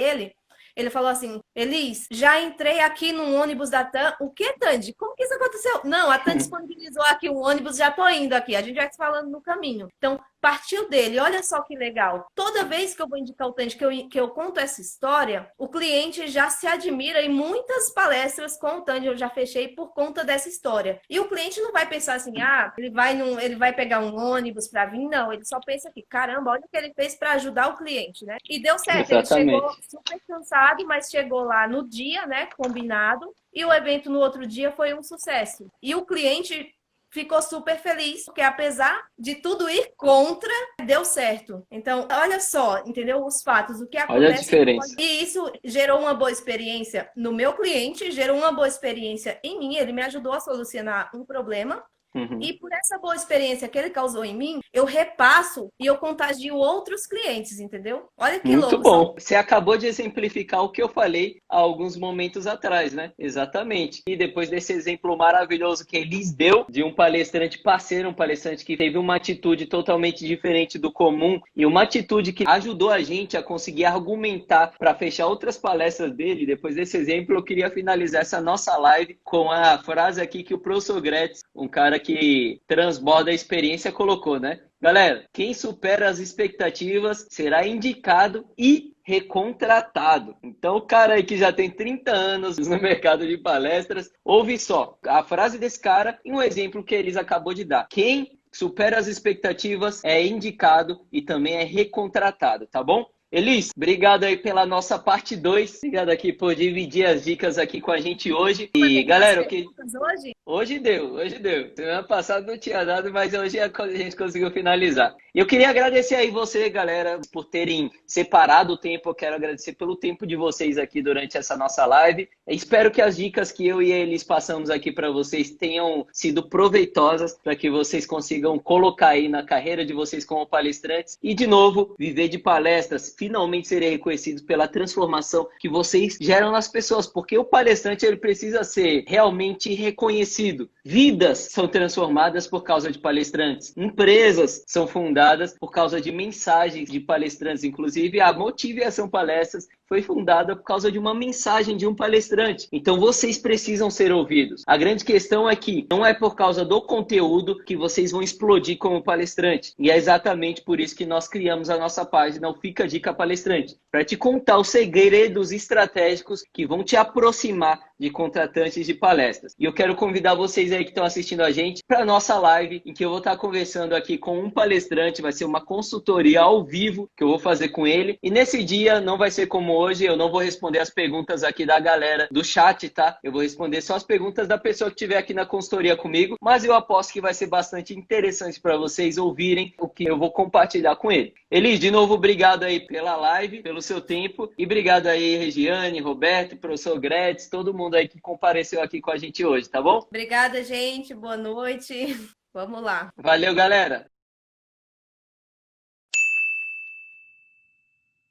ele falou assim, Elis, já entrei aqui no ônibus da TAM. O que, Tandy? Como que isso aconteceu? Não, a TAM disponibilizou aqui o ônibus, já tô indo aqui. A gente vai se falando no caminho. Então, partiu dele. Olha só que legal. Toda vez que eu vou indicar o Tandy, que eu conto essa história, o cliente já se admira e muitas palestras com o Tandy eu já fechei por conta dessa história. E o cliente não vai pensar assim, ele vai pegar um ônibus para vir. Não, ele só pensa que, caramba, olha o que ele fez para ajudar o cliente, né? E deu certo. Exatamente. Ele chegou super cansado, mas chegou lá no dia, né, combinado. E o evento no outro dia foi um sucesso. E o cliente ficou super feliz, porque apesar de tudo ir contra, deu certo. Então, olha só, entendeu? Os fatos, o que acontece. Olha a diferença. E isso gerou uma boa experiência no meu cliente, gerou uma boa experiência em mim. Ele me ajudou a solucionar um problema. Uhum. E por essa boa experiência que ele causou em mim, eu repasso e eu contagio outros clientes, entendeu? Olha que Muito louco. bom. Você acabou de exemplificar o que eu falei há alguns momentos atrás, né? Exatamente. E depois desse exemplo maravilhoso que Elis deu, de um palestrante parceiro, um palestrante que teve uma atitude totalmente diferente do comum e uma atitude que ajudou a gente a conseguir argumentar para fechar outras palestras dele, depois desse exemplo, eu queria finalizar essa nossa live com a frase aqui que o professor Gretz, um cara que transborda a experiência, colocou, né? Galera, quem supera as expectativas será indicado e recontratado. Então, o cara aí que já tem 30 anos no mercado de palestras, ouve só a frase desse cara e um exemplo que eles acabou de dar. Quem supera as expectativas é indicado e também é recontratado, tá bom? Elis, obrigado aí pela nossa parte 2. Obrigado aqui por dividir as dicas aqui com a gente hoje. E, galera, o que... Hoje? Hoje deu, hoje deu. Semana passada não tinha dado, mas hoje a gente conseguiu finalizar. E eu queria agradecer aí você, galera, por terem separado o tempo. Eu quero agradecer pelo tempo de vocês aqui durante essa nossa live. Eu espero que as dicas que eu e eles passamos aqui para vocês tenham sido proveitosas para que vocês consigam colocar aí na carreira de vocês como palestrantes e, de novo, viver de palestras, finalmente serem reconhecidos pela transformação que vocês geram nas pessoas, porque o palestrante ele precisa ser realmente reconhecido. Vidas são transformadas por causa de palestrantes. Empresas são fundadas por causa de mensagens de palestrantes. Inclusive, a Motivação Palestras foi fundada por causa de uma mensagem de um palestrante. Então, vocês precisam ser ouvidos. A grande questão é que não é por causa do conteúdo que vocês vão explodir como palestrante. E é exatamente por isso que nós criamos a nossa página, o Fica a Dica Palestrante, para te contar os segredos estratégicos que vão te aproximar de contratantes de palestras. E eu quero convidar vocês aí que estão assistindo a gente para a nossa live, em que eu vou estar conversando aqui com um palestrante, vai ser uma consultoria ao vivo que eu vou fazer com ele. E nesse dia não vai ser como hoje, eu não vou responder as perguntas aqui da galera do chat, tá? Eu vou responder só as perguntas da pessoa que estiver aqui na consultoria comigo, mas eu aposto que vai ser bastante interessante para vocês ouvirem o que eu vou compartilhar com ele. Elis, de novo, obrigado aí pela live, pelo seu tempo, e obrigado aí, Regiane, Roberto, professor Gretz, todo mundo aí que compareceu aqui com a gente hoje, tá bom? Obrigada, gente. Boa noite. Vamos lá. Valeu, galera.